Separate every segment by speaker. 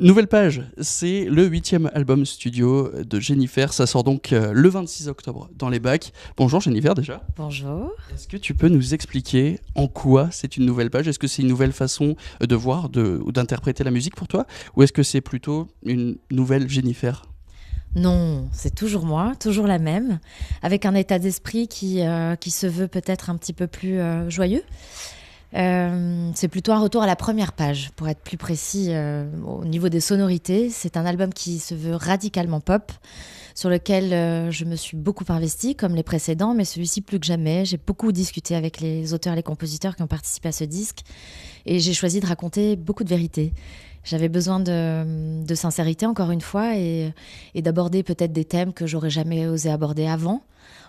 Speaker 1: Nouvelle page, c'est le 8e album studio de Jennifer. Ça sort donc le 26 octobre dans les bacs. Bonjour Jennifer déjà.
Speaker 2: Bonjour.
Speaker 1: Est-ce que tu peux nous expliquer en quoi c'est une nouvelle page ? Est-ce que c'est une nouvelle façon de voir ou d'interpréter la musique pour toi ? Ou est-ce que c'est plutôt une nouvelle Jennifer ?
Speaker 2: Non, c'est toujours moi, toujours la même, avec un état d'esprit qui se veut peut-être un petit peu plus joyeux. C'est plutôt un retour à la première page, pour être plus précis au niveau des sonorités. C'est un album qui se veut radicalement pop, sur lequel je me suis beaucoup investie, comme les précédents, mais celui-ci plus que jamais. J'ai beaucoup discuté avec les auteurs et les compositeurs qui ont participé à ce disque, et j'ai choisi de raconter beaucoup de vérité. J'avais besoin de sincérité, encore une fois, et d'aborder peut-être des thèmes que j'aurais jamais osé aborder avant.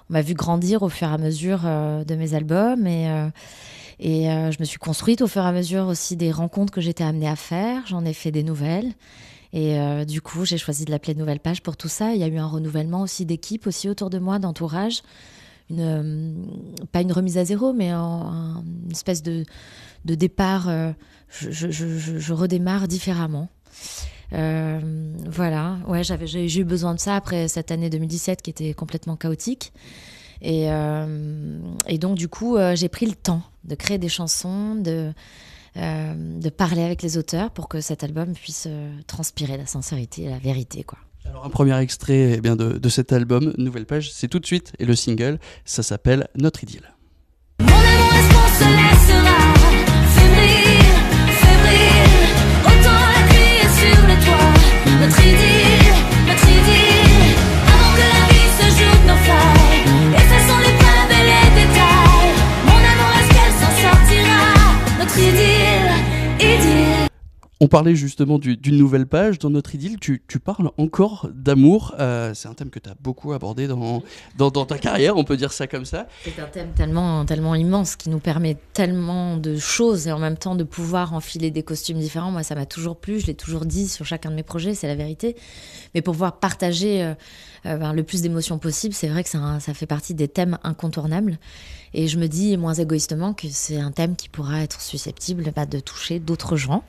Speaker 2: On m'a vu grandir au fur et à mesure de mes albums, et je me suis construite au fur et à mesure aussi des rencontres que j'étais amenée à faire. J'en ai fait des nouvelles. Et du coup, j'ai choisi de l'appeler Nouvelle Page pour tout ça. Il y a eu un renouvellement aussi d'équipe aussi autour de moi, d'entourage. Pas une remise à zéro, mais une espèce de départ. Je redémarre différemment. Voilà. Ouais, j'ai eu besoin de ça après cette année 2017 qui était complètement chaotique. Et donc, du coup, j'ai pris le temps de créer des chansons, de parler avec les auteurs pour que cet album puisse transpirer la sincérité et la vérité, quoi.
Speaker 1: Alors un premier extrait de cet album, Nouvelle page, c'est tout de suite, et le single, ça s'appelle Notre idylle.
Speaker 3: Mon amour, est-ce qu'on se laissera fébrile, fébrile, autant la crier sur le toit, notre idylle, avant que la vie se joue de nos failles, effaçons les preuves et les détails, mon amour, est-ce qu'elle s'en sortira, notre idylle.
Speaker 1: On parlait justement d'une nouvelle page. Dans Notre idylle, tu parles encore d'amour. C'est un thème que tu as beaucoup abordé dans ta carrière, on peut dire ça comme ça.
Speaker 2: C'est un thème tellement immense qui nous permet tellement de choses et en même temps de pouvoir enfiler des costumes différents. Moi, ça m'a toujours plu, je l'ai toujours dit sur chacun de mes projets, c'est la vérité. Mais pour pouvoir partager le plus d'émotions possible, c'est vrai que ça fait partie des thèmes incontournables. Et je me dis moins égoïstement que c'est un thème qui pourra être susceptible de toucher d'autres gens.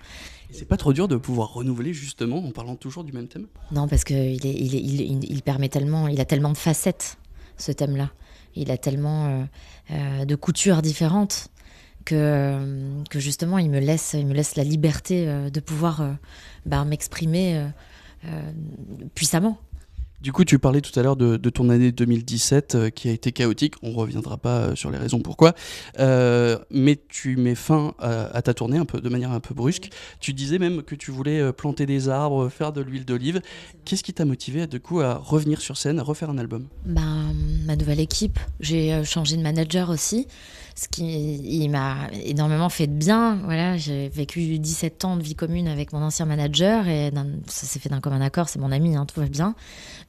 Speaker 1: Et c'est pas trop dur de pouvoir renouveler justement en parlant toujours du même thème ?
Speaker 2: Non, parce qu'il permet tellement, il a tellement de facettes, ce thème-là. Il a tellement de coutures différentes que justement il me laisse la liberté de pouvoir m'exprimer puissamment.
Speaker 1: Du coup, tu parlais tout à l'heure de ton année 2017 qui a été chaotique. On ne reviendra pas sur les raisons pourquoi. Mais tu mets fin à ta tournée de manière un peu brusque. Tu disais même que tu voulais planter des arbres, faire de l'huile d'olive. Qu'est-ce qui t'a motivé du coup à revenir sur scène, à refaire un album ?
Speaker 2: Ma nouvelle équipe. J'ai changé de manager aussi, il m'a énormément fait de bien. Voilà, j'ai vécu 17 ans de vie commune avec mon ancien manager et ça s'est fait d'un commun accord, c'est mon ami, tout va bien.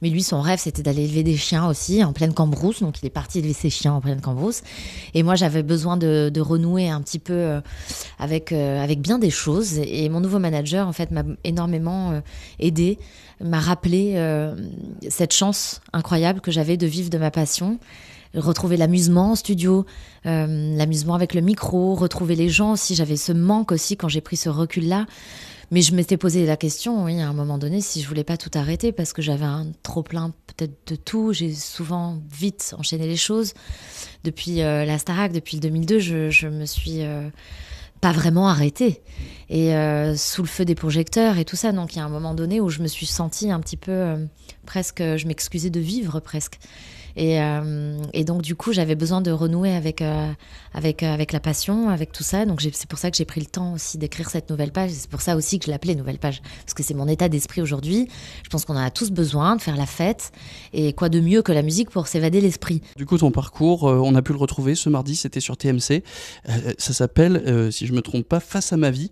Speaker 2: Mais lui, son rêve, c'était d'aller élever des chiens aussi en pleine Cambrousse. Donc, il est parti élever ses chiens en pleine Cambrousse. Et moi, j'avais besoin de renouer un petit peu avec bien des choses. Et mon nouveau manager, en fait, m'a énormément aidé, m'a rappelé cette chance incroyable que j'avais de vivre de ma passion. Retrouver l'amusement en studio, l'amusement avec le micro, retrouver les gens aussi. J'avais ce manque aussi quand j'ai pris ce recul-là. Mais je m'étais posé la question, oui, à un moment donné, si je voulais pas tout arrêter parce que j'avais un trop-plein peut-être de tout. J'ai souvent vite enchaîné les choses. Depuis la Starac, depuis le 2002, je me suis pas vraiment arrêtée. Et sous le feu des projecteurs et tout ça. Donc il y a un moment donné où je me suis sentie un petit peu presque, je m'excusais de vivre presque. Et donc du coup j'avais besoin de renouer avec la passion, avec tout ça. Donc c'est pour ça que j'ai pris le temps aussi d'écrire cette nouvelle page. C'est pour ça aussi que je l'appelais Nouvelle Page, parce que c'est mon état d'esprit aujourd'hui. Je pense qu'on en a tous besoin de faire la fête, et quoi de mieux que la musique pour s'évader l'esprit.
Speaker 1: Du coup, ton parcours, on a pu le retrouver ce mardi, c'était sur TMC. Ça s'appelle, si je me trompe pas, Face à ma vie.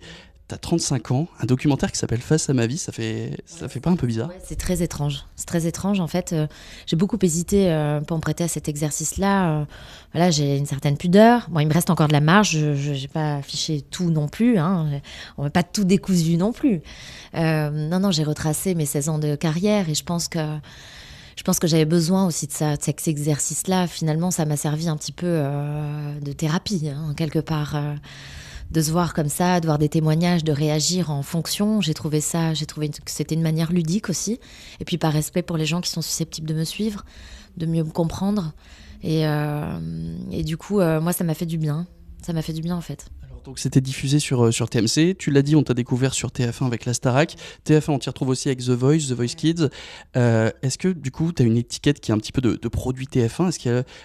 Speaker 1: T'as 35 ans, un documentaire qui s'appelle Face à ma vie, ça fait pas un peu bizarre ?
Speaker 2: Ouais, c'est très étrange. C'est très étrange, en fait. J'ai beaucoup hésité pour me prêter à cet exercice-là. Voilà, j'ai une certaine pudeur. Bon, il me reste encore de la marge. Je n'ai pas affiché tout non plus. On n'a pas tout décousu non plus. Non, j'ai retracé mes 16 ans de carrière et je pense que j'avais besoin aussi de ça, de cet exercice-là. Finalement, ça m'a servi un petit peu de thérapie, quelque part. de se voir comme ça, de voir des témoignages, de réagir en fonction. J'ai trouvé que c'était une manière ludique aussi. Et puis par respect pour les gens qui sont susceptibles de me suivre, de mieux me comprendre. Et du coup, moi, ça m'a fait du bien. Ça m'a fait du bien, en fait.
Speaker 1: Alors, donc, c'était diffusé sur TMC. Tu l'as dit, on t'a découvert sur TF1 avec la Starac. TF1, on t'y retrouve aussi avec The Voice Kids. Est-ce que, du coup, tu as une étiquette qui est un petit peu de produit TF1 ?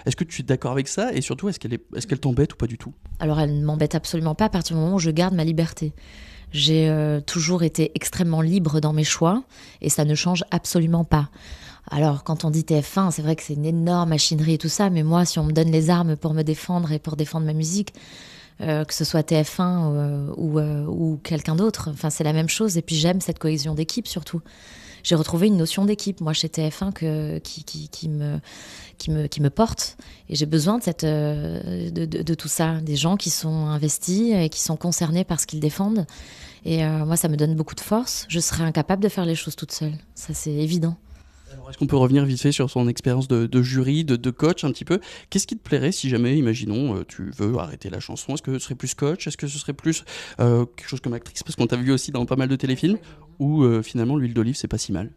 Speaker 1: Est-ce que tu es d'accord avec ça ? Et surtout, est-ce qu'elle t'embête ou pas du tout ?
Speaker 2: Alors, elle ne m'embête absolument pas à partir du moment où je garde ma liberté. J'ai toujours été extrêmement libre dans mes choix et ça ne change absolument pas. Alors, quand on dit TF1, c'est vrai que c'est une énorme machinerie et tout ça, mais moi, si on me donne les armes pour me défendre et pour défendre ma musique, que ce soit TF1 ou quelqu'un d'autre, enfin, c'est la même chose. Et puis, j'aime cette cohésion d'équipe, surtout. J'ai retrouvé une notion d'équipe, moi, chez TF1, qui me porte. Et j'ai besoin de tout ça, des gens qui sont investis et qui sont concernés par ce qu'ils défendent. Et moi, ça me donne beaucoup de force. Je serais incapable de faire les choses toute seule. Ça, c'est évident.
Speaker 1: Alors, est-ce qu'on peut revenir vite fait sur son expérience de jury, de coach un petit peu ? Qu'est-ce qui te plairait si jamais, imaginons, tu veux arrêter la chanson ? Est-ce que ce serait plus coach ? Est-ce que ce serait plus quelque chose comme actrice ? Parce qu'on t'a vu aussi dans pas mal de téléfilms. Ou finalement, l'huile d'olive, c'est pas si mal ?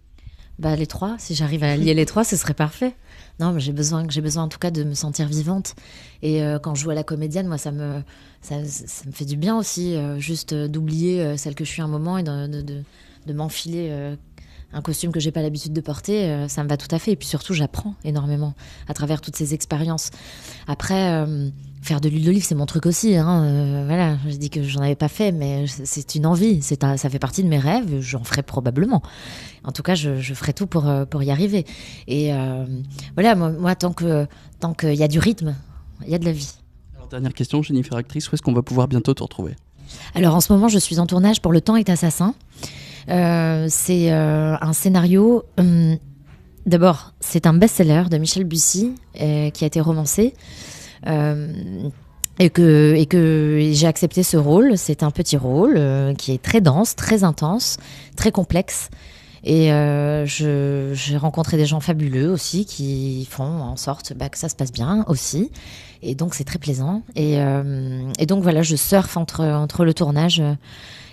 Speaker 2: Bah, les trois, si j'arrive à lier les trois, ce serait parfait. Non, mais j'ai besoin en tout cas de me sentir vivante. Et quand je joue à la comédienne, moi, ça me fait du bien aussi, juste d'oublier celle que je suis un moment et de m'enfiler un costume que j'ai pas l'habitude de porter, ça me va tout à fait. Et puis surtout, j'apprends énormément à travers toutes ces expériences. Après, faire de l'huile d'olive, c'est mon truc aussi. Voilà, je dis que j'en avais pas fait, mais c'est une envie. Ça fait partie de mes rêves. J'en ferai probablement. En tout cas, je ferai tout pour y arriver. Et voilà, moi, tant qu'il y a du rythme, il y a de la vie.
Speaker 1: Alors, dernière question, Jennifer actrice, où est-ce qu'on va pouvoir bientôt te retrouver ?
Speaker 2: Alors, en ce moment, je suis en tournage pour Le Temps est assassin. C'est un scénario. D'abord, c'est un best-seller de Michel Bussy qui a été romancé et que j'ai accepté ce rôle. C'est un petit rôle qui est très dense, très intense, très complexe. Et j'ai rencontré des gens fabuleux aussi qui font en sorte que ça se passe bien aussi. Et donc, c'est très plaisant. Et donc, voilà, je surfe entre le tournage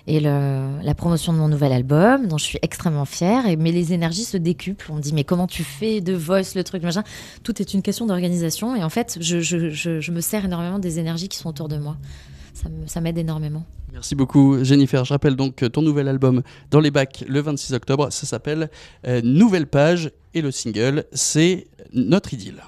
Speaker 2: et la promotion de mon nouvel album, dont je suis extrêmement fière. Mais les énergies se décuplent. On me dit, mais comment tu fais The Voice, le truc, machin ? Tout est une question d'organisation. Et en fait, je me sers énormément des énergies qui sont autour de moi. Ça m'aide énormément.
Speaker 1: Merci beaucoup, Jennifer. Je rappelle donc ton nouvel album dans les bacs le 26 octobre. Ça s'appelle Nouvelle Page et le single, c'est Notre Idylle.